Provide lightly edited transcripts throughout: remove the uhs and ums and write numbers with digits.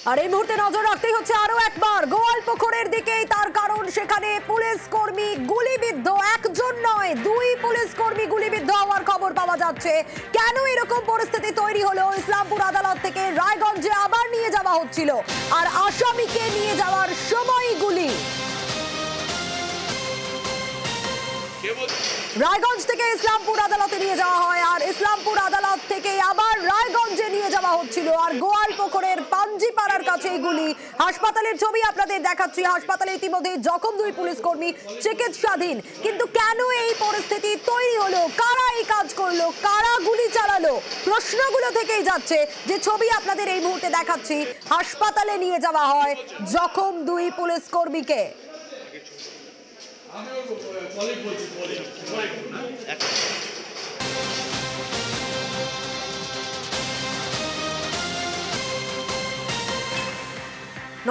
আর এই মুহূর্তে নজর রাখতেই হচ্ছে আরো একবার গোয়ালপুকুরের দিকেই, তার কারণ সেখানে পুলিশ কর্মী গুলিবিদ্ধ। একজন নয়, দুই পুলিশ কর্মী গুলিবিদ্ধ হওয়ার খবর পাওয়া যাচ্ছে। কেন এরকম পরিস্থিতি তৈরি হলো? ইসলামপুর আদালত থেকে রায়গঞ্জে আবার নিয়ে যাওয়া হচ্ছিল, আর আসামিকে নিয়ে যাওয়ার সময় গুলি। রায়গঞ্জ থেকে ইসলামপুর আদালতে নিয়ে যাওয়া হয়, আর ইসলামপুর আদালত থেকে আবার রায়গঞ্জে নিয়ে যাওয়া হচ্ছিল। আর গোয়ালপুকুরের পাঞ্জিপাড়ার কাছে গুলি। হাসপাতালের ছবি আপনাদের দেখাচ্ছি। হাসপাতালে ইতিমধ্যে জখম দুই পুলিশ কর্মী চিকিৎসাধীন। কিন্তু কেন এই পরিস্থিতি তৈরি হলো? কারা এই কাজ করলো? কারা গুলি চালালো? প্রশ্নগুলো থেকেই যাচ্ছে। যে ছবি আপনাদের এই মুহূর্তে দেখাচ্ছি, হাসপাতালে নিয়ে যাওয়া হয় জখম দুই পুলিশ কর্মীকে।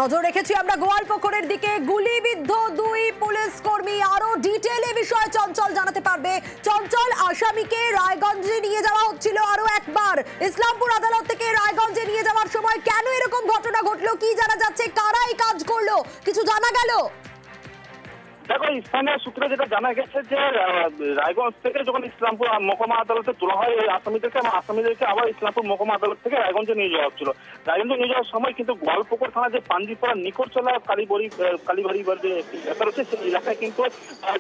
নজর রেখেছি আমরা গোয়ালপুকুরের দিকে। গুলিবিদ্ধ দুই পুলিশ কর্মী। আরো ডিটেইলে বিষয়ে চঞ্চল জানাতে পারবে। চঞ্চল, আসামিকে রায়গঞ্জে নিয়ে যাওয়া হচ্ছিল আরো একবার। ইসলামপুর আদালত থেকে রায়গঞ্জে নিয়ে যাওয়ার সময় কেন এরকম ঘটনা ঘটলো? কি জানা যাচ্ছে? কারা এই কাজ করলো? কিছু জানা গেল? দেখো, স্থানীয় সূত্রে যেটা জানা গেছে যে রায়গঞ্জ থেকে যখন ইসলামপুর মহকুমা আদালতে তোলা হয় এই আসামিদেরকে আবার ইসলামপুর মহকুমা আদালত থেকে রায়গঞ্জে নিয়ে যাওয়া হচ্ছিল। রায়গঞ্জে নিয়ে যাওয়ার সময় কিন্তু গোয়ালপুকুর থানা যে পাঞ্জিপাড়া নিকটচলা কালীবাড়ি যে এলাকা রয়েছে সেই এলাকায় কিন্তু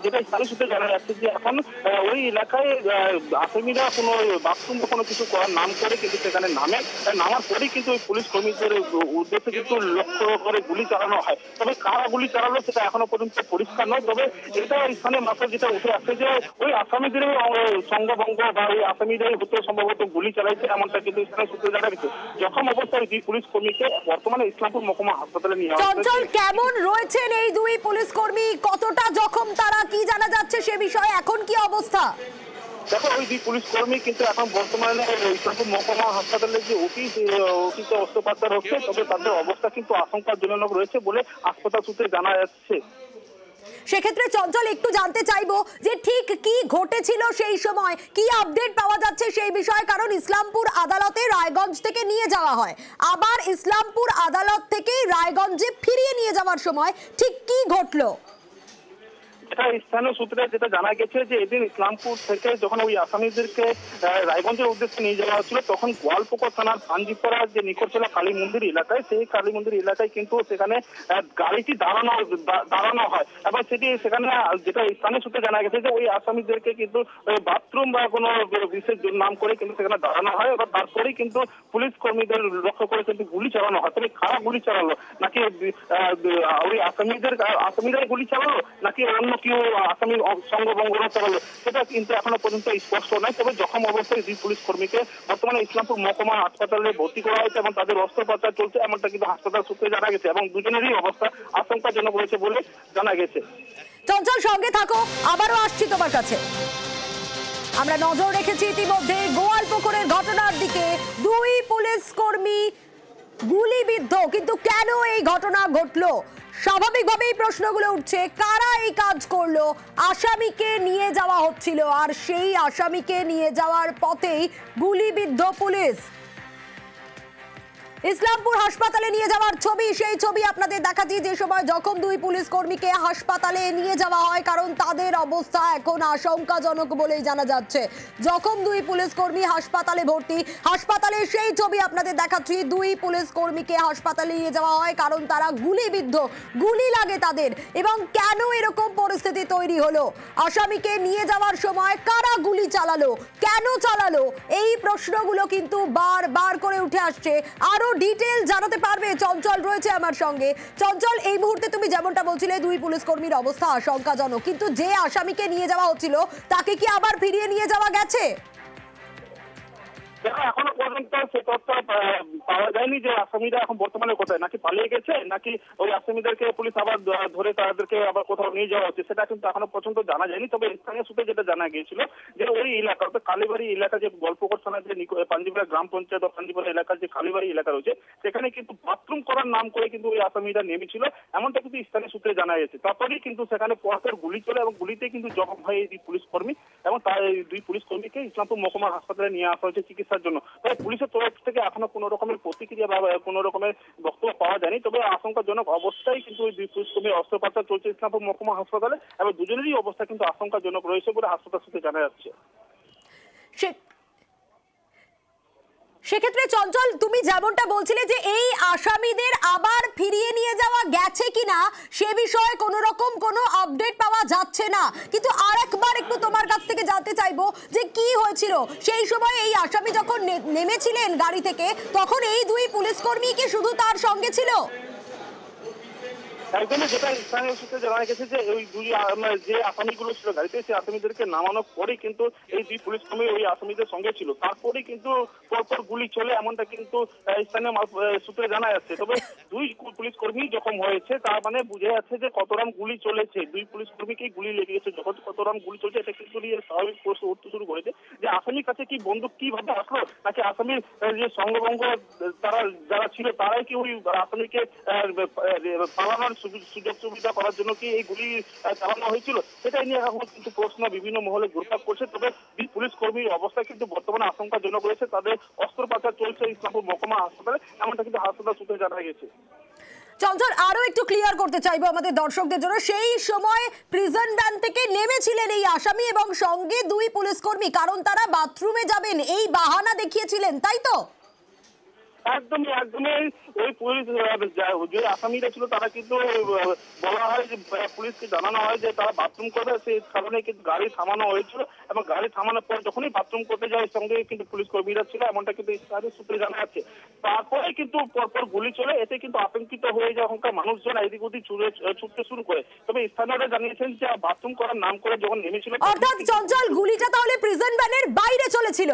যেটা স্থানীয় সূত্রে জানা যাচ্ছে যে এখন ওই এলাকায় আসামিরা কোনো বাথরুম বা কোনো কিছু করার নাম করে কিন্তু সেখানে নামার পরেই কিন্তু ওই পুলিশ কর্মীদের উদ্দেশ্যে কিন্তু লক্ষ্য করে গুলি চালানো হয়। তবে কারা গুলি চালালো সেটা এখনো পর্যন্ত পরিষ্কার নয়। তবে এটা স্থানীয় মাত্রা যেটা উঠে আসছে যে ওই আসামিদের সঙ্গভঙ্গ বা ওই আসামিদের হতে সম্ভবত গুলি চালাইছে, এমনটা কিন্তু স্থানীয় সূত্রে জানা গেছে। জখম অবস্থায় দুই পুলিশ কর্মীকে বর্তমানে ইসলামপুর মহকুমা হাসপাতালে নিয়ে যাওয়া হয়েছে। চঞ্চল, কেমন রয়েছেন এই দুই পুলিশ কর্মী? কতটা জখম তারা? কি জানা যাচ্ছে সে বিষয়ে? এখন কি অবস্থা? দেখো, ওই দুই পুলিশ কর্মী কিন্তু এখন বর্তমানে ইসলামপুর মহকুমা হাসপাতালে যে অতীতে অস্ত্রোপচার হচ্ছে, তবে তাদের অবস্থা কিন্তু আশঙ্কাজনক রয়েছে বলে হাসপাতাল সূত্রে জানা যাচ্ছে। সেক্ষেত্রে চঞ্চল, একটু জানতে চাইবো যে ঠিক কি ঘটেছিল সেই সময়, কি আপডেট পাওয়া যাচ্ছে সেই বিষয়ে। কারণ ইসলামপুর আদালতে রায়গঞ্জ থেকে নিয়ে যাওয়া হয়, আবার ইসলামপুর আদালত থেকে রায়গঞ্জে ফিরিয়ে নিয়ে যাওয়ার সময় ঠিক কি ঘটলো? এটা স্থানীয় সূত্রে যেটা জানা গেছে যে এদিন ইসলামপুর থেকে যখন ওই আসামিদেরকে রায়গঞ্জের উদ্দেশ্যে নিয়ে যাওয়া হচ্ছিল, তখন গোয়ালপুকুর থানার পাঞ্জিপাড়ার যে নিকটচলা কালী মন্দির এলাকায়, সেই কালী মন্দির এলাকায় কিন্তু সেখানে গাড়িটি দাঁড়ানো হয় এবং সেখানে যেটা স্থানীয় সূত্রে জানা গেছে যে ওই আসামিদেরকে কিন্তু বাথরুম বা কোনো বিশেষ নাম করে কিন্তু সেখানে দাঁড়ানো হয় এবং তারপরেই কিন্তু পুলিশ কর্মীদের লক্ষ্য করে কিন্তু গুলি চালানো হয়। তবে কারা গুলি চালালো, নাকি ওই আসামিরাই গুলি চালালো, নাকি অন্য কেউ আসামি সঙ্গভঙ্গ চালালো, সেটা কিন্তু এখনো পর্যন্ত স্পষ্ট নয়। তবে জখম অবস্থায় দুই পুলিশ কর্মীকে বর্তমানে ইসলামপুর মহকুমা হাসপাতালে ভর্তি করা হয়েছে এবং তাদের অস্ত্রোপচার চলছে, এমনটা কিন্তু হাসপাতাল সূত্রে জানা গেছে এবং দুজনেরই অবস্থা আশঙ্কাজনক রয়েছে বলে জানা গেছে। চঞ্চল, সঙ্গে থাকো, আবারও আসছি তোমার কাছে। আমরা নজর রেখেছি ইতিমধ্যে গোয়ালপুকুরের ঘটনার দিকে। দুই পুলিশ কর্মী গুলিবিদ্ধ, কিন্তু কেন এই ঘটনা ঘটলো? স্বাভাবিকভাবেই প্রশ্নগুলো উঠছে। কারা এই কাজ করলো? আসামিকে নিয়ে যাওয়া হচ্ছিল, আর সেই আসামিকে নিয়ে যাওয়ার পথেই গুলিবিদ্ধ পুলিশ। ইসলামপুর হাসপাতালে নিয়ে যাওয়ার ছবি, সেই ছবি আপনাদের দেখাচ্ছি। যে সময় জখম দুই পুলিশ কর্মীকে হাসপাতালে নিয়ে যাওয়া হয়, কারণ তাদের অবস্থা এখন আশঙ্কাজনক বলেই জানা যাচ্ছে। জখম দুই পুলিশ কর্মী হাসপাতালে ভর্তি। হাসপাতালে সেই ছবি আপনাদের দেখাচ্ছি। দুই পুলিশ কর্মীকে হাসপাতালে নিয়ে যাওয়া হয় কারণ তারা গুলিবিদ্ধ, গুলি লাগে তাদের। এবং কেন এরকম পরিস্থিতি তৈরি হলো? আসামিকে নিয়ে যাওয়ার সময় কারা গুলি চালালো, কেন চালালো? এই প্রশ্নগুলো কিন্তু বারবার করে উঠে আসছে। আরো ডিটেইল জানাতে পারবে চঞ্চল রয়েছে আমার সঙ্গে। চঞ্চল, এই মুহূর্তে তুমি যেমনটা বলছিলে দুই পুলিশ কর্মীর অবস্থা আশঙ্কাজনক, কিন্তু যে আসামিকে নিয়ে যাওয়া হচ্ছিল তাকে কি আবার ফিরিয়ে নিয়ে যাওয়া গেছে? দেখো, এখনো পর্যন্ত সে তথ্য পাওয়া যায়নি যে আসামিরা এখন বর্তমানে কোথায়, নাকি পালিয়ে গেছে, নাকি ওই আসামিদেরকে পুলিশ আবার ধরে তাদেরকে আবার কোথাও নিয়ে যাওয়া হচ্ছে, সেটা কিন্তু এখনো পর্যন্ত জানা যায়নি। তবে স্থানীয় সূত্রে যেটা জানা গিয়েছিল যে ওই এলাকা অর্থাৎ কালীবাড়ি এলাকা, যে গোয়ালপুকুর থানার যে পাঞ্জিপাড়া গ্রাম পঞ্চায়েত বা পাঞ্জিপাড়া এলাকার যে কালীবাড়ি এলাকা রয়েছে, সেখানে কিন্তু বাথরুম করার নাম করে কিন্তু ওই আসামিরা নেমেছিল, এমনটা কিন্তু স্থানীয় সূত্রে জানা গেছে। তারপরেই কিন্তু সেখানে পরপর গুলি চলে এবং গুলিতে কিন্তু জখম হয় এই দুই পুলিশ কর্মী এবং তার দুই পুলিশ কর্মীকে ইসলামপুর মহকুমা হাসপাতালে নিয়ে আসা হয়েছে চিকিৎসা চিকিৎসার জন্য। তবে পুলিশের তরফ থেকে এখনো কোনো রকমের প্রতিক্রিয়া বা কোনো রকমের বক্তব্য পাওয়া যায়নি। তবে আশঙ্কাজনক অবস্থায় কিন্তু ওই দুই পুলিশকর্মীর অস্ত্রোপচার চলছে ইসলামপুর মহকুমা হাসপাতালে এবং দুজনেরই অবস্থা কিন্তু আশঙ্কাজনক রয়েছে বলে হাসপাতাল সূত্রে জানা যাচ্ছে। সেক্ষেত্রে চঞ্চল, তুমি যেমনটা বলছিলে যে এই আসামিদের আবার ফিরিয়ে নিয়ে যাওয়া গেছে কিনা সে বিষয়ে কোনো রকম কোনো আপডেট পাওয়া যাচ্ছে না, কিন্তু আরেকবার একটু তোমার কাছ থেকে জানতে চাইবো যে কি হয়েছিল সেই সময় এই আসামি যখন নেমেছিলেন গাড়ি থেকে, তখন এই দুই পুলিশকর্মী কি শুধু তার সঙ্গে ছিল? একদমই, যেটা স্থানীয় সূত্রে জানা গেছে যে ওই দুই যে আসামিগুলো ছিল গাড়িতে, সেই আসামিদেরকে নামানোর পরেই কিন্তু এই দুই পুলিশ কর্মী ওই আসামিদের সঙ্গে ছিল। তারপরেই কিন্তু পরপর গুলি চলে, এমনটা কিন্তু স্থানীয় সূত্রে জানা যাচ্ছে। তবে দুই পুলিশ কর্মী জখম হয়েছে, তার মানে বুঝে যাচ্ছে যে কত রাম গুলি চলেছে, দুই পুলিশ কর্মীকেই গুলি লেগে গেছে। যখন কত রাম গুলি চলছে এটা কিন্তু স্বাভাবিক প্রশ্ন উঠতে শুরু করেছে যে আসামির কাছে কি বন্দুক কিভাবে আসলো, নাকি আসামির যে সঙ্গভঙ্গ তারা যারা ছিল তারাই কি ওই আসামিকে পালানোর সুযোগ সুবিধা করার জন্য কি এই গুলি চালানো হয়েছিল, সেটাই নিয়ে এখন কিন্তু প্রশ্ন বিভিন্ন মহলে ঘুরপাক করছে। তবে পুলিশ কর্মীর অবস্থা কিন্তু বর্তমানে আশঙ্কাজনক রয়েছে, তাদের অস্ত্রোপচার চলছে ইসলামপুর মহকুমা হাসপাতালে, এমনটা কিন্তু হাসপাতাল সূত্রে জানা গেছে। চঞ্চল, আরো একটু ক্লিয়ার করতে চাইবো আমাদের দর্শকদের জন্য, সেই সময় প্রিজন ভ্যান থেকে নেমেছিলেন এই আসামি এবং সঙ্গে দুই পুলিশ কর্মী, কারণ তারা বাথরুমে যাবেন এই বাহানা দেখিয়েছিলেন, তাই তো? একদমই ওই পুলিশ যে আসামিরা ছিল তারা কিন্তু বলা হয় যে পুলিশকে জানানো হয় যে তারা বাথরুম করবে, সেই কারণে কিন্তু গাড়ি থামানো হয়েছিল এবং গাড়ি থামানোর পর যখনই বাথরুম করতে যায় সঙ্গে কিন্তু পুলিশ কর্মীরা ছিল, এমনটা কিন্তু স্থানীয় সূত্রে জানা যাচ্ছে। তারপরে কিন্তু পরপর গুলি চলে, এতে কিন্তু আতঙ্কিত হয়ে যায় ওখানকার মানুষজন, এদিক ওদিক ছুটতে শুরু করে। তবে স্থানীয়রা জানিয়েছেন যে বাথরুম করার নাম করে যখন নেমেছিল, অর্থাৎ চঞ্চল গুলিটা তাহলে প্রিজন ভ্যানের বাইরে চলেছিল?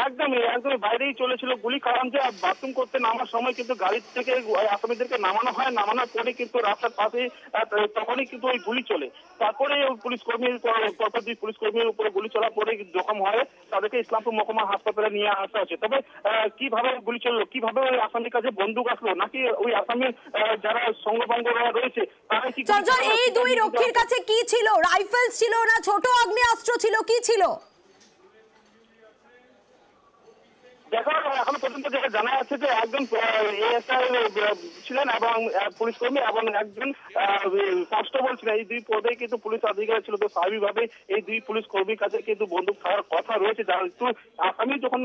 একদমই বাইরেই চলেছিল গুলি, কারণ যে বাথরুম করতে নামার সময় কিন্তু গাড়ি থেকে আসামিদেরকে নামানো হয়, নামানোর পরে কিন্তু রাস্তার পাশে তখনই কিন্তু ওই গুলি চলে। তারপরে পুলিশ কর্মীর পরপর দুই পুলিশ কর্মীর উপরে গুলি চলার পরে জখম হয়, তাদেরকে ইসলামপুর মহকুমা হাসপাতালে নিয়ে আসা হচ্ছে। তবে কিভাবে গুলি চললো, কিভাবে ওই আসামির কাছে বন্দুক আসলো, নাকি ওই আসামির যারা সঙ্গভঙ্গ রয়েছে তারাই কি? এই দুই রক্ষীর কাছে কি ছিল? রাইফেল ছিল না ছোট আগ্নেয়াস্ত্র ছিল, কি ছিল? দেখো, এখনো পর্যন্ত যেটা জানা যাচ্ছে যে একজন এএসআই ছিলেন এবং পুলিশ কর্মী এবং একজন কনস্টেবল ছিলেন, এই দুই পদে কিন্তু পুলিশ আধিকারিক ছিল। তো স্বাভাবিকভাবে এই দুই পুলিশ কর্মীর কাছে কিন্তু বন্দুক থাকার কথা রয়েছে, যার একটু আসামি যখন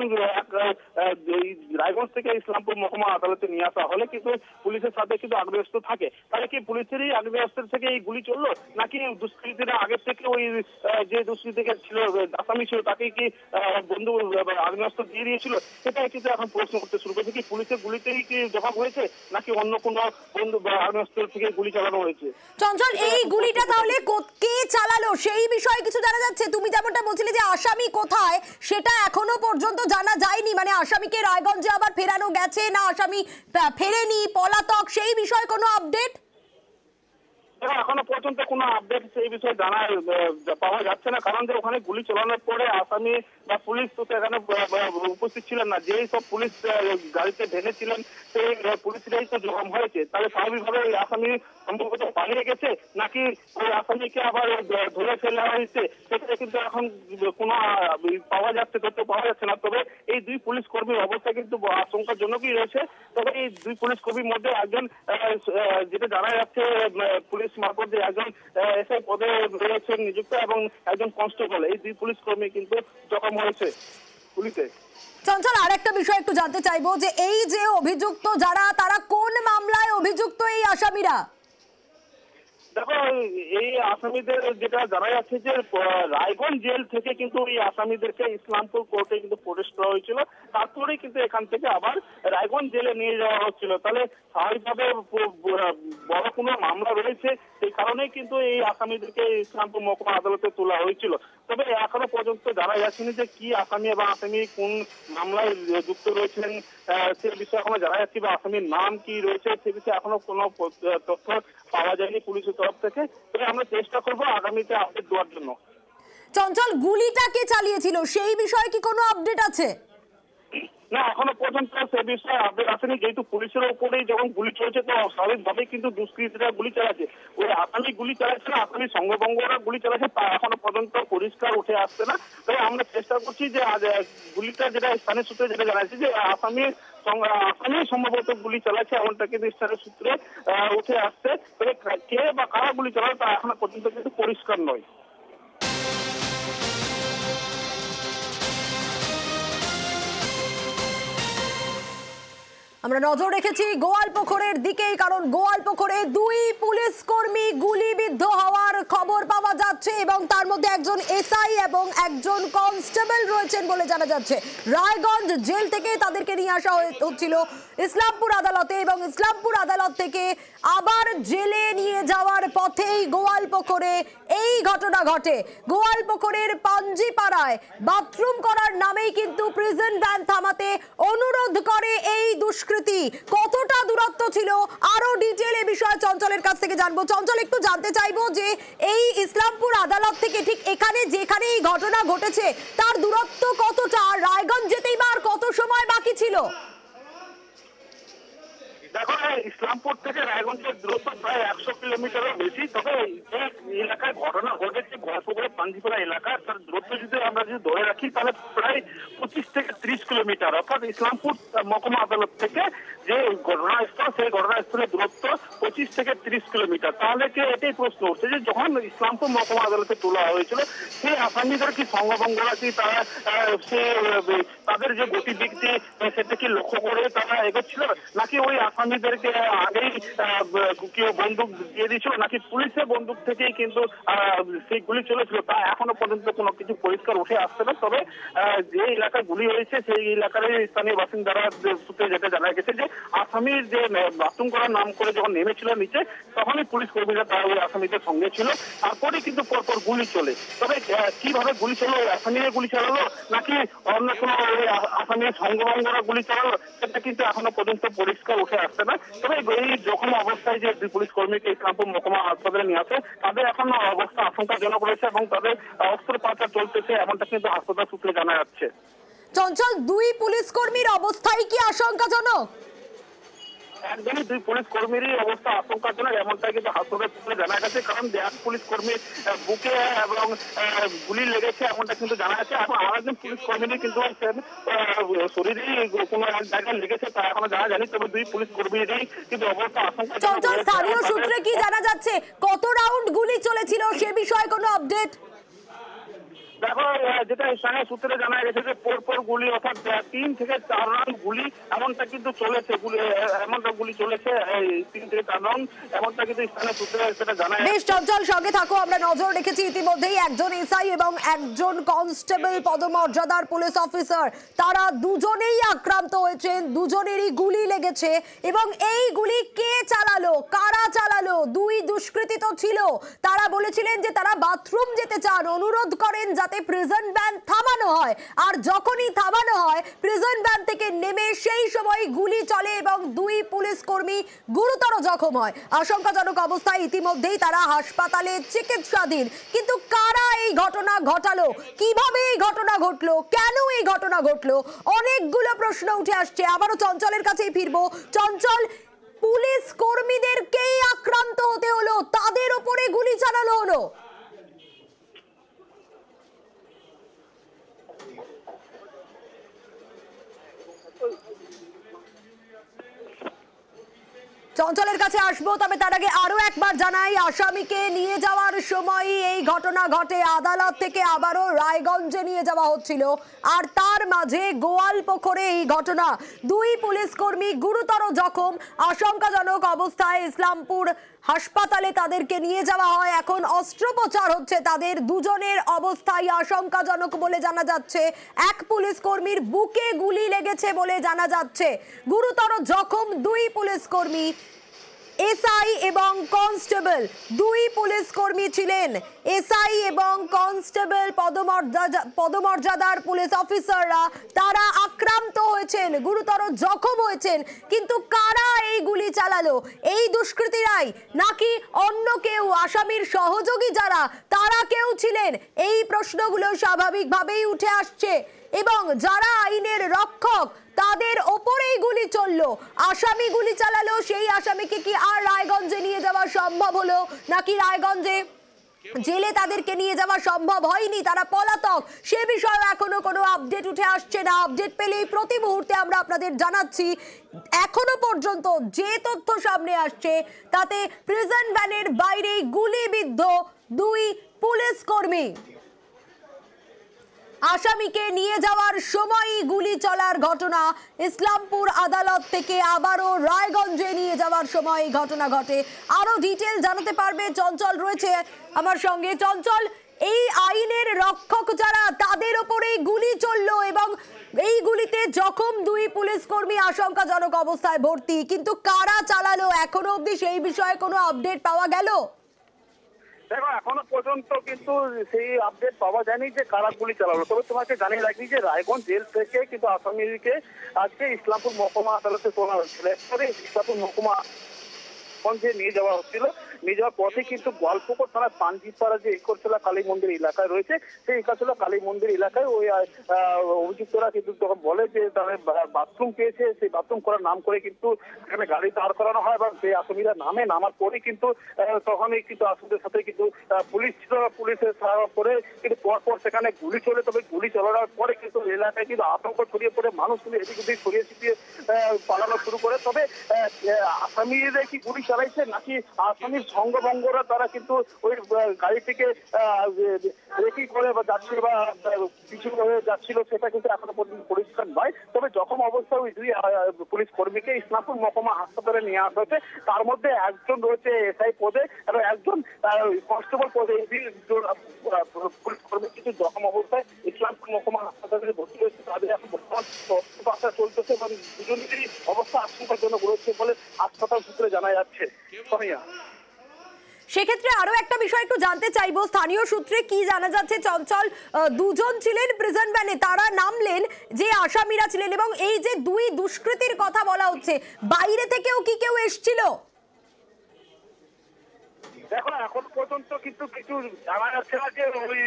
রায়গঞ্জ থেকে ইসলামপুর মহকুমা আদালতে নিয়ে আসা হলে কিন্তু পুলিশের সাথে কিন্তু আগ্নেয়াস্ত্র থাকে। তাহলে কি পুলিশেরই আগ্নেয়াস্ত্রের থেকে এই গুলি চললো, নাকি দুষ্কৃতীরা আগে থেকে ওই যে দুষ্কৃতীকে ছিল আসামি ছিল তাকে কি বন্ধু আগ্নেয়াস্ত্র দিয়ে দিয়েছিল, সেটাই কিন্তু এখন প্রশ্ন করতে শুরু করেছে। কি পুলিশের গুলিতেই কি জবাব হয়েছে, নাকি অন্য কোনো বন্ধু বা আগ্নেয়াস্ত্র থেকে গুলি চালানো হয়েছে? চঞ্চল, এই গুলিটা তাহলে কে চালালো সেই বিষয়ে কিছু জানা যাচ্ছে? তুমি যেমনটা বলছিলে যে আসামি কোথায়, সেটা এখনো পর্যন্ত জানা যায়নি, মানে আসামিকে রায়গঞ্জে আবার ফেরানো গেছে না আসামি ফেরেনি, পলাতক, সেই বিষয়ে কোনো আপডেট? এখনো পর্যন্ত কোনো আপডেট সেই বিষয়ে পাওয়া যাচ্ছে না, কারণ যে ওখানে গুলি চালানোর পরে আসামি বা পুলিশ তো এখানে উপস্থিত ছিলেন না। যেই সব পুলিশ গাড়িতে ঢেকেছিলেন সেই পুলিশরাই তো জখম হয়েছে। তাহলে স্বাভাবিকভাবে ওই আসামি সম্ভবত পালিয়ে গেছে, নাকি ওই আসামিকে আবার ধরে ফেলা হয়েছে, সেটা কিন্তু এখন কোনো পাওয়া যাচ্ছে, তথ্য পাওয়া যাচ্ছে না। তবে এই দুই পুলিশ কর্মীর অবস্থা কিন্তু আশঙ্কাজনকই রয়েছে। তবে এই দুই পুলিশ কর্মীর মধ্যে একজন, যেটা জানা যাচ্ছে পুলিশ মারফত যে একজন এসআই পদে রয়েছেন নিযুক্ত এবং একজন কনস্টেবল, এই দুই পুলিশ কর্মী কিন্তু জখম হয়েছে পুলিশে। চঞ্চল, আরেকটা বিষয় একটু জানতে চাইবো যে এই যে অভিযুক্ত যারা, তারা কোন মামলায় অভিযুক্ত এই আসামিরা? দেখো, এই আসামিদের যেটা জানা যাচ্ছে যে রায়গঞ্জ জেল থেকে কিন্তু এই আসামিদেরকে ইসলামপুর কোর্টে কিন্তু প্রবেশ করা হয়েছিল, তারপরেই কিন্তু এখান থেকে আবার রায়গঞ্জ জেলে নিয়ে যাওয়া হচ্ছিল। তাহলে স্বাভাবিকভাবে বড় কোনো মামলা রয়েছে, সেই কারণেই কিন্তু এই আসামিদেরকে ইসলামপুর মহকুমা আদালতে তোলা হয়েছিল। তবে এখনো পর্যন্ত জানা যাচ্ছেনি যে কি আসামি এবং আসামি কোন মামলায় যুক্ত রয়েছেন সে বিষয়ে এখনো জানা যাচ্ছে, বা আসামির নাম কি রয়েছে সে বিষয়ে এখনো কোনো তথ্য পাওয়া যায়নি পুলিশের তরফ থেকে। তবে আমরা চেষ্টা করবো আগামীতে আপডেট দেওয়ার জন্য। চঞ্চল, গুলিটা কে চালিয়েছিল সেই বিষয়ে কি কোনো আপডেট আছে? না, এখনো পর্যন্ত সে বিষয়ে আপডেট আসেনি, যেহেতু পুলিশের উপরেই যখন গুলি চলছে তো স্বাভাবিকভাবেই কিন্তু দুষ্কৃতীরা গুলি চালাচ্ছে। ওই আসামি গুলি চালাচ্ছে না, আসামি সঙ্গভঙ্গরা গুলি চালাচ্ছে, তা এখনো পর্যন্ত পরিষ্কার উঠে আসছে না। তবে আমরা চেষ্টা করছি যে আজ গুলিটা যেটা স্থানীয় সূত্রে যেটা জানাচ্ছে যে আসামি সম্ভবত গুলি চালাচ্ছে, এমনটা কিন্তু স্থানীয় সূত্রে উঠে আসছে। তবে কে বা কারা গুলি চালায় তা এখনো পর্যন্ত কিন্তু পরিষ্কার নয়। আমরা নজর রেখেছি গোয়ালপুকুরের দিকেই, কারণ গোয়ালপুকুরে দুই পুলিশ কর্মী গুলিবিদ্ধ হওয়ার খবর পাওয়া যাচ্ছে এবং তার মধ্যে একজন এসআই এবং একজন কনস্টেবল রয়েছেন বলে জানা যাচ্ছে। রায়গঞ্জ জেল থেকে তাদেরকে নিয়ে আসা হচ্ছিল ইসলামপুর আদালতে এবং ইসলামপুর আদালত থেকে আবার জেলে নিয়ে যাওয়ার পথেই গোয়ালপুকুরে এই ঘটনা ঘটে। গোয়ালপুকুরের পাঞ্জিপাড়ায় বাথরুম করার নামেই কিন্তু প্রিজন ভ্যান থামাতে অনুরোধ করে এই দুষ্কৃতী। কতটা দূরত্ব ছিল আরো ডিটেইল এ বিষয়ে চঞ্চলের কাছ থেকে জানবো। চঞ্চল, একটু জানতে চাইবো যে এই ইসলামপুর আদালত থেকে ঠিক এখানে যেখানে এই ঘটনা ঘটেছে তার দূরত্ব কতটা, রায়গঞ্জ যেতেই বা আর কত সময় বাকি ছিল? দেখো, ইসলামপুর থেকে রায়গঞ্জের দূরত্ব প্রায় 100 কিলোমিটারের বেশি। তবে যে এলাকায় ঘটনা ঘটেছে গোয়ালপুকুরে পাঞ্জিপাড়া এলাকা, তার দূরত্ব যদি ধরে রাখি তাহলে প্রায় 25 থেকে 30 কিলোমিটার। অর্থাৎ ইসলামপুর মহকুমা আদালত থেকে যে ঘটনাস্থল, সেই ঘটনাস্থলের দূরত্ব 25 থেকে 30 কিলোমিটার। তাহলে কি এটাই প্রশ্ন উঠছে যে যখন ইসলামপুর মহকুমা আদালতে তোলা হয়েছিল সেই আসামিদের কি সঙ্গভঙ্গরা কি তারা তাদের যে গতিবিধি সেটা কি লক্ষ্য করে তারা এগোচ্ছিল, নাকি ওই আসামিদেরকে আগেই কেউ বন্দুক দিয়ে দিয়েছিল, নাকি পুলিশের বন্দুক থেকেই কিন্তু সেই গুলি চলেছিল, তা এখনো পর্যন্ত কোনো কিছু পরিষ্কার উঠে আসছে না। তবে যে এলাকায় গুলি হয়েছে সেই এলাকার স্থানীয় বাসিন্দারা সূত্রে যেটা জানা গেছে যে আসামির যে বাথরুম করার নাম করে যখন নেমেছিল নিচে, তখনই পুলিশ কর্মীরা তারা ওই আসামিদের সঙ্গে ছিল। তারপরে কিন্তু পরপর গুলি চলে। তবে কিভাবে গুলি চলো, আসামিরা গুলি চালালো নাকি অন্য কোনো আসামির সঙ্গভঙ্গরা গুলি চালালো, সেটা কিন্তু এখনো পর্যন্ত পরিষ্কার উঠে আসছে না। তবে এই জখম অবস্থায় যে দুই পুলিশ কর্মীকে ইসলামপুর মহকুমা হাসপাতালে নিয়ে আসে, তাদের এখন অবস্থা আশঙ্কাজনক রয়েছে এবং তাদের অস্ত্রোপচার চলতেছে, এমনটা কিন্তু হাসপাতাল সূত্রে জানা যাচ্ছে। চঞ্চল, দুই পুলিশ কর্মীর অবস্থাই কি আশঙ্কাজনক? একদমই দুই পুলিশ কর্মীরই অবস্থা আশঙ্কাজনক, এমনটা কিন্তু হাসপাতাল সূত্রে জানা গেছে। কারণ এক পুলিশ কর্মীর বুকে এবং গুলি লেগেছে, এমনটা কিন্তু জানা গেছে। এখন আরেকজন পুলিশ কর্মীরই কিন্তু শরীরেই কোনো এক জায়গায় লেগেছে, তা এখনো জানা যায়নি। তবে দুই পুলিশ কর্মীরই কিন্তু অবস্থা আশঙ্কাজনক। চঞ্চল, স্থানীয় সূত্রে কি জানা যাচ্ছে, কত রাউন্ড গুলি চলেছিল সে বিষয়ে কোনো আপডেট? দেখো, যেটা স্থানীয় সূত্রে জানা গেছে যে পরপর গুলি, অর্থাৎ 3 থেকে 4 রাউন্ড গুলি এমনটা কিন্তু চলেছে, এমনটা গুলি চলেছে 3 থেকে 4 রাউন্ড, এমনটা কিন্তু স্থানীয় সূত্রে সেটা জানা গেছে। বেশ চঞ্চল, সঙ্গে থাকো, আমরা নজর রেখেছি ইতিমধ্যেই একজন এসআই এবং একজন কনস্টেবল পদমর্যাদার পুলিশ অফিসার, তারা দুজনেই আক্রান্ত হয়েছেন, দুজনেরই গুলি লেগেছে। এবং এই গুলি কে চালালো, কারা চালালো? দুই দুষ্কৃতী তো ছিল, তারা বলেছিলেন যে তারা বাথরুম যেতে চান, অনুরোধ করেন যাতে প্রিজন ভ্যান থামানো হয়, আর যখনই থামানো হয় প্রিজন ভ্যান থেকে নেমে সেই সময় গুলি চলে এবং দুই পুলিশ কর্মী গুরুতর জখম হয়। আশঙ্কাজনক অবস্থায় ইতিমধ্যেই তারা হাসপাতালে চিকিৎসাধীন। কিন্তু কারা এই ঘটনা ঘটালো, কিভাবে এই ঘটনা ঘটলো, কেন এই ঘটনা ঘটলো, অনেকগুলো প্রশ্ন উঠে আসছে। আবারও চঞ্চলের কাছেই ফিরবো। চঞ্চল, পুলিশ কর্মীদেরকেই আক্রান্ত হতে হলো, তাদের উপরে গুলি চালানো হলো। চঞ্চলের কাছে আসবো, তবে তার আগে আরো একবার জানাই, আসামিকে নিয়ে যাওয়ার সময় এই ঘটনা ঘটে। আদালত থেকে আবারও রায়গঞ্জে নিয়ে যাওয়া হচ্ছিল, আর তার মাঝে গোয়ালপুকুরে এই ঘটনা। দুই পুলিশ কর্মী গুরুতর জখম, আশঙ্কাজনক অবস্থায় ইসলামপুর হাসপাতালে তাদেরকে নিয়ে যাওয়া হয়। এখন অস্ত্রোপচার হচ্ছে তাদের। দুজনের অবস্থাই আশঙ্কাজনক বলে জানা যাচ্ছে। এক পুলিশ কর্মীর বুকে গুলি লেগেছে বলে জানা যাচ্ছে। গুরুতর জখম দুই পুলিশ কর্মী, এসআই এবং কনস্টেবল, দুই পুলিশ কর্মী ছিলেন। এসআই এবং কনস্টেবল পদমর্যাদার পুলিশ অফিসাররা তারা আক্রান্ত হয়েছেন, গুরুতর জখম হয়েছেন, কিন্তু কারা এই গুলি চালালো? এই দুষ্কৃতীরাই নাকি অন্য কেউ? আসামির সহযোগী যারা তারা কেউ ছিলেন? এই প্রশ্নগুলো স্বাভাবিকভাবেই উঠে আসছে এবং যারা আইনের রক্ষক তাদের ওপরেই গুলি চললো। আসামি গুলি চালালো, সেই আসামিকে কি আর রায়গঞ্জে নিয়ে যাওয়া সম্ভব হলো নাকি রায়গঞ্জে জেলে তাদেরকে নিয়ে যাওয়া সম্ভব হয়নি, তারা পলাতক? সে বিষয়ে এখনো কোনো আপডেট উঠে আসছে না। আপডেট পেলেই প্রতি মুহূর্তে আমরা আপনাদের জানাচ্ছি। এখনো পর্যন্ত যে তথ্য সামনে আসছে তাতে প্রিজন ভ্যানের বাইরে গুলিবিদ্ধ 2 পুলিশ কর্মী। আসামিকে নিয়ে যাওয়ার সময়ই গুলি চলার ঘটনা। ইসলামপুর আদালত থেকে আবারও রায়গঞ্জে নিয়ে যাওয়ার সময় এই ঘটনা ঘটে। আরো ডিটেল জানাতে পারবে চঞ্চল রয়েছে আমার সঙ্গে। চঞ্চল, এই আইনের রক্ষক যারা তাদের ওপরেই গুলি চললো এবং এই গুলিতে জখম 2 পুলিশ কর্মী আশঙ্কাজনক অবস্থায় ভর্তি, কিন্তু কারা চালালো এখনো অবধি সেই বিষয়ে কোনো আপডেট পাওয়া গেল? দেখো, এখনো পর্যন্ত কিন্তু সেই আপডেট পাওয়া যায়নি যে কারা গুলি চালালো। তবে তোমাকে জানিয়ে রাখি যে রায়গঞ্জ জেল থেকে কিন্তু আসামিকে আজকে ইসলামপুর মহকুমা আদালতে তোলা হচ্ছিল। এরপরে ইসলামপুর মহকুমা নিয়ে যাওয়া হচ্ছিল। নিয়ে যাওয়ার পথে কিন্তু গোয়ালপুকুর থানার পাঞ্জিপাড়া যে একরচলা কালী মন্দির এলাকায় রয়েছে, সেই একরচলা কালী মন্দির এলাকায় ওই অভিযুক্তরা কিন্তু তখন বলে যে তাদের বাথরুম পেয়েছে, সেই বাথরুম করার নাম করে কিন্তু সেখানে গাড়ি দাঁড় করানো হয় এবং সেই আসামিরা নামার পরে কিন্তু তখনই কিন্তু আসামিদের সাথে কিন্তু পুলিশের পরে কিন্তু পরপর সেখানে গুলি চলে। তবে গুলি চালানোর পরে কিন্তু এলাকায় কিন্তু আতঙ্ক ছড়িয়ে পড়ে, মানুষ কিন্তু এদিক ওদিক ছড়িয়ে ছিটিয়ে পালানো শুরু করে। তবে আসামিরা কি গুলি চালাইছে নাকি আসামির সঙ্গভঙ্গরা তারা কিন্তু ওই গাড়ি থেকে রেকি করে বা যাচ্ছিল বা পিছু হয়ে যাচ্ছিল, সেটা কিন্তু এখনো পর্যন্ত পরিষ্কার নয়। তবে জখম অবস্থায় ওই 2 পুলিশ কর্মীকে ইসলামপুর মহকুমা হাসপাতালে নিয়ে আসা হয়েছে। তার মধ্যে একজন রয়েছে এসআই পদে এবং একজন কনস্টেবল পদে। এই পুলিশ কর্মী কিন্তু জখম অবস্থায় ইসলামপুর মহকুমা হাসপাতালে ভর্তি হয়েছে। তাদের এখন বর্তমান চিকিৎসা চলতেছে এবং দুজনেরই অবস্থা আশঙ্কাজনক রয়েছে বলে হাসপাতাল সূত্রে জানা যাচ্ছে। সেক্ষেত্রে আরো একটা বিষয় একটু জানতে চাইবো, স্থানীয় সূত্রে কি জানা যাচ্ছে চঞ্চল? 2 জন ছিলেন প্রিজন ভ্যানে, তারা নামলেন যে আসামিরা ছিলেন এবং এই যে 2 দুষ্কৃতীর কথা বলা হচ্ছে, বাইরে থেকেও কি কেউ এসেছিল? দেখো, এখন পর্যন্ত কিন্তু কিছু জানা যাচ্ছে না যে ওই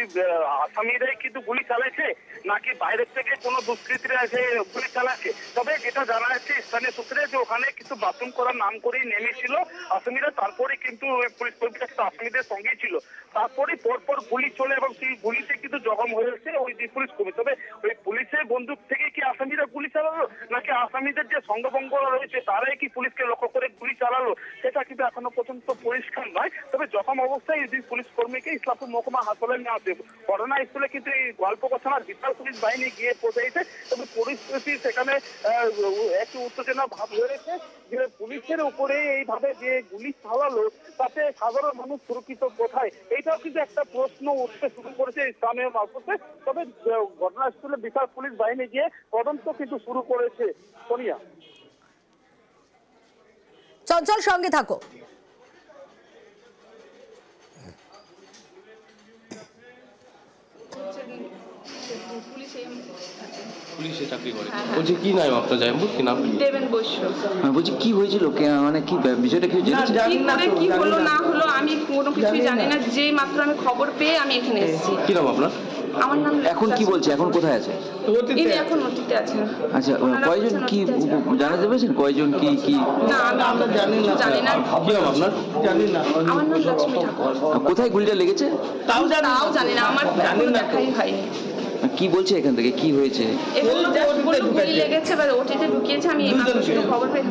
আসামিরাই কিন্তু গুলি চালাইছে নাকি বাইরের থেকে কোনো দুষ্কৃতীরা এসে গুলি চালাচ্ছে। তবে যেটা জানা যাচ্ছে স্থানীয় সূত্রে যে ওখানে কিন্তু বাথরুম করার নাম করেই নেমেছিল আসামিরা। তারপরে কিন্তু পুলিশ কর্মীরা আসামিদের সঙ্গেই ছিল। তারপরে পরপর গুলি চলে এবং সেই গুলিতে কিন্তু জখম হয়েছে ওই 2 পুলিশ কর্মী। তবে ওই পুলিশের বন্দুক থেকে কি আসামিরা গুলি চালালো নাকি আসামিদের যে সঙ্গভঙ্গ রয়েছে তারাই কি পুলিশকে লক্ষ্য করে গুলি চালালো, সেটা কিন্তু এখনো পর্যন্ত পরিষ্কার নয়। তবে জখম অবস্থায় এই 2 পুলিশ কর্মীকে ইসলামপুর মহকুমা হাসপাতালে নেওয়া হচ্ছে। ঘটনাস্থলে কিন্তু এই গোয়ালপুকুর থানার বিশাল পুলিশ বাহিনী গিয়ে পৌঁছেছে। তবে পরিস্থিতি সেখানে একটু উত্তেজনা ভাব হয়েছে যে পুলিশের উপরে এইভাবে যে গুলি চালালো তাতে সাধারণ মানুষ সুরক্ষিত কোথায়, এইটাও কিন্তু একটা প্রশ্ন উঠতে শুরু করেছে স্থানীয় মারফতে। তবে ঘটনাস্থলে বিশাল পুলিশ বাহিনী গিয়ে তদন্ত কিন্তু শুরু করেছে। সোনিয়া, চঞ্চল সঙ্গে থাকো। পুলিশে চাকরি করে। বলছি কি নাম আপনার? জাইম্বুর কি নাম? দেবেন বৈশ্য। বলছি কি হয়েছিল, মানে কি বিষয়টা কি কি হলো না হলো আমি কোনো কিছুই জানি না। যে মাত্র আমি খবর পেয়ে আমি এখানে এসেছি। কি নাম আপনার? আমার নাম এখন কি বলছে, এখন কোথায় আছে? ইনি এখন অতীতে আছেন। আচ্ছা, কয়জন কি জানাতে পেরেছেন? কয়জন কি কি না আমি জানি না। কি নাম আপনার? জানি না। আমার নাম লক্ষ্মী ঠাকুর। কোথায় গুলিটা লেগেছে তাও জানি না, আমার এখনো দেখাই হয়নি। কি বলছে এখান থেকে কি হয়েছে? এগুলো গুলি লেগেছে বা ওটিতে ঢুকিয়েছে। আমি এই মাত্র খবর পেয়ে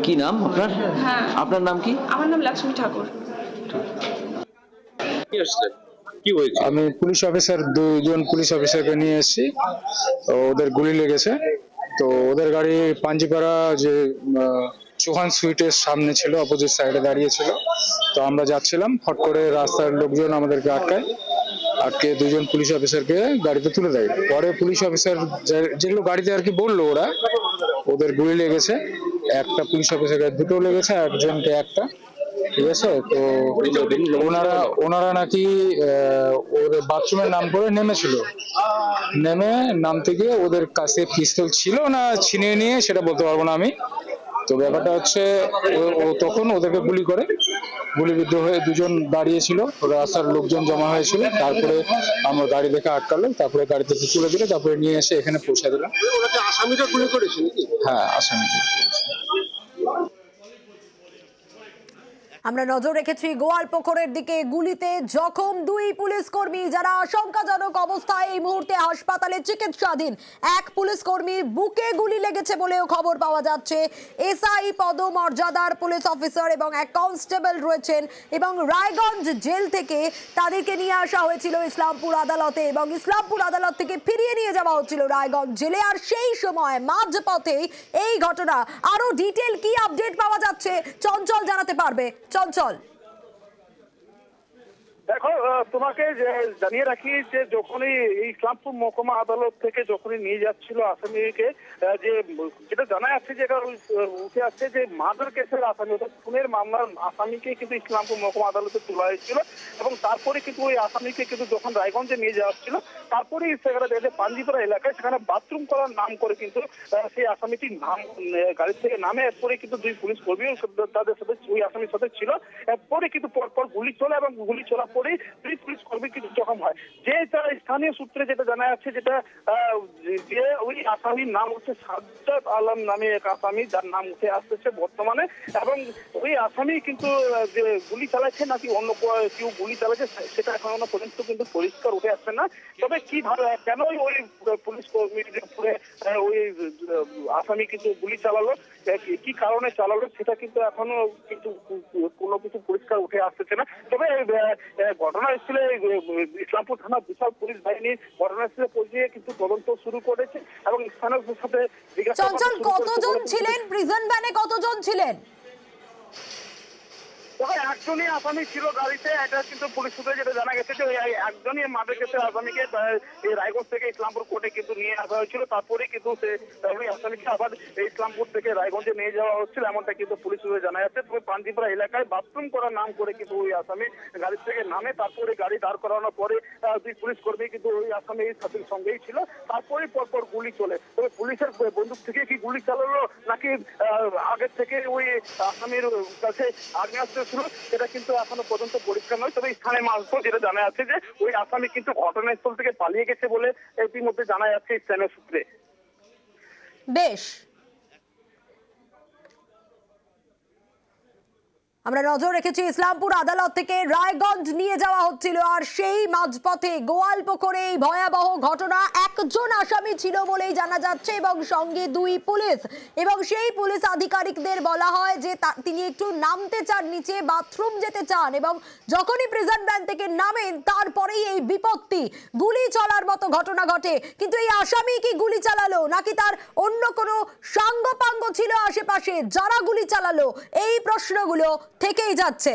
কি নাম আপনার? হ্যাঁ, আপনার নাম কি? আমার নাম লক্ষ্মী ঠাকুর। কি হয়েছে? আমি পুলিশ অফিসার 2 জন পুলিশ অফিসারকে নিয়ে এসেছি। তো ওদের গুলি লেগেছে। তো ওদের গাড়ি পাঞ্জিপাড়া যে চৌহান সুইটের সামনে ছিল, অপোজিট সাইডে দাঁড়িয়ে ছিল। তো আমরা যাচ্ছিলাম, হট করে রাস্তার লোকজন আমাদেরকে আটকে 2 জন পুলিশ অফিসারকে গাড়িতে তুলে দেয়। পরে পুলিশ অফিসার যেগুলো গাড়িতে আর কি বললো ওদের গুলি লেগেছে। একটা পুলিশ অফিসারকে 2টো লেগেছে, একজনকে একটা। ঠিক আছে। তো ওনারা নাকি ওর বাথরুমের নাম করে নেমেছিল, নেমে নামতে গিয়ে ওদের কাছে পিস্তল ছিল না ছিনিয়ে নিয়ে সেটা বলতে পারবো না আমি। তো ব্যাপারটা হচ্ছে ও তখন ওদেরকে গুলি করে, গুলিবিদ্ধ হয়ে দুজন দাঁড়িয়েছিল, রাস্তার লোকজন জমা হয়েছিল, তারপরে আমার গাড়ি দেখে আটকালো, তারপরে গাড়ি থেকে তুলে দিলে, তারপরে নিয়ে এসে এখানে পৌঁছে দিলাম। আসামিটা গুলি করেছে নাকি? হ্যাঁ, আসামিকে করেছে। আমরা নজর রেখেছি গোয়ালপুকুরের দিকে। গুলিতে জখম 2 পুলিশ কর্মী যারা আশঙ্কাজনক অবস্থায় এই মুহূর্তে হাসপাতালে চিকিৎসাধীন। এক পুলিশ কর্মী বুকে গুলি লেগেছে বলেও খবর পাওয়া যাচ্ছে। এসআই পদমর্যাদার পুলিশ অফিসার এবং এক কনস্টেবল রয়েছেন এবং রায়গঞ্জ জেল থেকে তাদেরকে নিয়ে আসা হয়েছিল ইসলামপুর আদালতে এবং ইসলামপুর আদালত থেকে ফিরিয়ে নিয়ে যাওয়া হচ্ছিল রায়গঞ্জ জেলে। আর সেই সময় মাঝপথেই এই ঘটনা। আরো ডিটেল কি আপডেট পাওয়া যাচ্ছে চঞ্চল জানাতে পারবে। চঞ্চল, দেখো, তোমাকে জানিয়ে রাখি যে যখনই ইসলামপুর মহকুমা আদালত থেকে যখনই নিয়ে যাচ্ছিল আসামিকে, যেটা জানা যাচ্ছে যে উঠে আসছে যে মার্ডার কেসের আসামি অর্থাৎ খুনের মামলার আসামিকে কিন্তু ইসলামপুর মহকুমা আদালতে তোলা হয়েছিল এবং তারপরে কিন্তু ওই আসামিকে কিন্তু যখন রায়গঞ্জে নিয়ে যাওয়া হচ্ছিল তারপরেই সেখানে দেখে পাঞ্জিপাড়া এলাকায় সেখানে বাথরুম করার নাম করে কিন্তু সেই আসামিটির নাম গাড়ির থেকে নামে এরপরে কিন্তু 2 পুলিশ কর্মী তাদের সাথে ওই আসামির সাথে ছিল। এরপরে কিন্তু পরপর গুলি চলে এবং গুলি চলার পরে 2 পুলিশ কর্মী কিন্তু জখম হয়। যে স্থানীয় সূত্রে যেটা জানা যাচ্ছে যে ওই আসামির নাম হচ্ছে সাজ্জাদ আলম নামে এক আসামি, যার নাম উঠে আসতেছে বর্তমানে, এবং ওই আসামি কিন্তু যে গুলি চালাচ্ছে নাকি অন্য কেউ গুলি চালাচ্ছে সেটা এখনো পর্যন্ত কিন্তু পরিষ্কার উঠে আসছে না। তবে কি কেন ওই পুলিশ কর্মীর উপরে ওই আসামি কিন্তু গুলি চালালো, কি কারণে চালালো সেটা কিন্তু এখনো কিন্তু কোনো কিছু পরিষ্কার উঠে আসতেছে না। তবে ঘটনাস্থলে ইসলামপুর থানা বিশাল পুলিশ বাহিনী ঘটনাস্থলে পৌঁছে কিন্তু তদন্ত শুরু করেছে এবং স্থানীয়দের সাথে চঞ্চল কতজন ছিলেন? প্রিজন ভ্যানে কতজন ছিলেন? একজনই আসামি ছিল গাড়িতে, এটা কিন্তু পুলিশ সূত্রে যেটা জানা গেছে যে একজনই মার্ডার কেসের আসামিকে রায়গঞ্জ থেকে ইসলামপুর কোর্টে কিন্তু নিয়ে আসা হয়েছিল। তারপরে কিন্তু ওই আসামিকে আবার ইসলামপুর থেকে রায়গঞ্জে নিয়ে যাওয়া হচ্ছিল, এমনটা কিন্তু পুলিশ সূত্রে জানা যাচ্ছে। তবে পাঞ্জিপাড়া এলাকায় বাথরুম করার নাম করে কিন্তু ওই আসামি গাড়ি থেকে নামে, তারপরে গাড়ি দাঁড় করানোর পরে 2 পুলিশ কর্মী কিন্তু ওই আসামির সাথে সঙ্গেই ছিল। তারপরে পরপর গুলি চলে। তবে পুলিশের বন্দুক থেকে কি গুলি চালালো নাকি আগের থেকে ওই আসামির কাছে আগ্নেয়াস্ত্র ছিল সেটা কিন্তু এখনো পর্যন্ত পরিষ্কার নয়। তবে স্থানীয় মানুষ যেটা জানা যাচ্ছে যে ওই আসামি কিন্তু ঘটনাস্থল থেকে পালিয়ে গেছে বলে ইতিমধ্যে জানা যাচ্ছে স্থানীয় সূত্রে। বেশ, আমরা নজর রেখেছি ইসলামপুর আদালত থেকে রায়গঞ্জ নিয়ে যাওয়া হচ্ছিল আর সেই মাঝপথে গোয়ালপুকুরে এই ভয়াবহ ঘটনা। একজন আসামি ছিল বলেই জানা যাচ্ছে এবং সঙ্গে 2 পুলিশ এবং সেই পুলিশ আধিকারিকদের বলা হয় যে তিনি একটু নামতে চান, নিচে বাথরুম যেতে চান এবং যখনই প্রিজন ভ্যান থেকে নামেন তারপরেই এই বিপত্তি, গুলি চলার মতো ঘটনা ঘটে। কিন্তু এই আসামি কি গুলি চালালো নাকি তার অন্য কোনো সাঙ্গপাঙ্গ ছিল আশেপাশে যারা গুলি চালালো, এই প্রশ্নগুলো থেকেই যাচ্ছে।